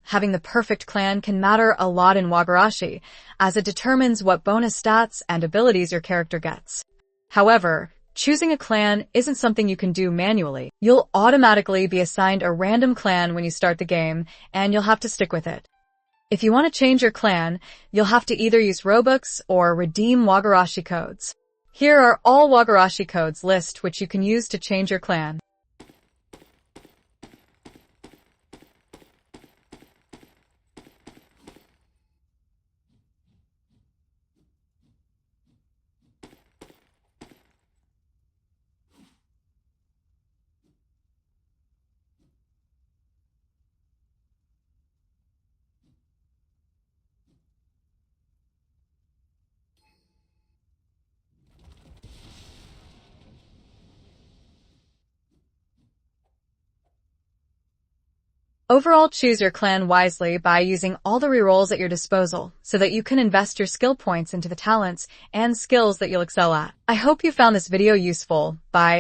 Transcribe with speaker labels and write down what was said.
Speaker 1: having the perfect clan can matter a lot in Wagarashi, as it determines what bonus stats and abilities your character gets. However, choosing a clan isn't something you can do manually. You'll automatically be assigned a random clan when you start the game, and you'll have to stick with it. If you want to change your clan, you'll have to either use Robux or redeem Wagarashi codes. Here are all Wagarashi codes list which you can use to change your clan. Overall, choose your clan wisely by using all the rerolls at your disposal so that you can invest your skill points into the talents and skills that you'll excel at. I hope you found this video useful. Bye.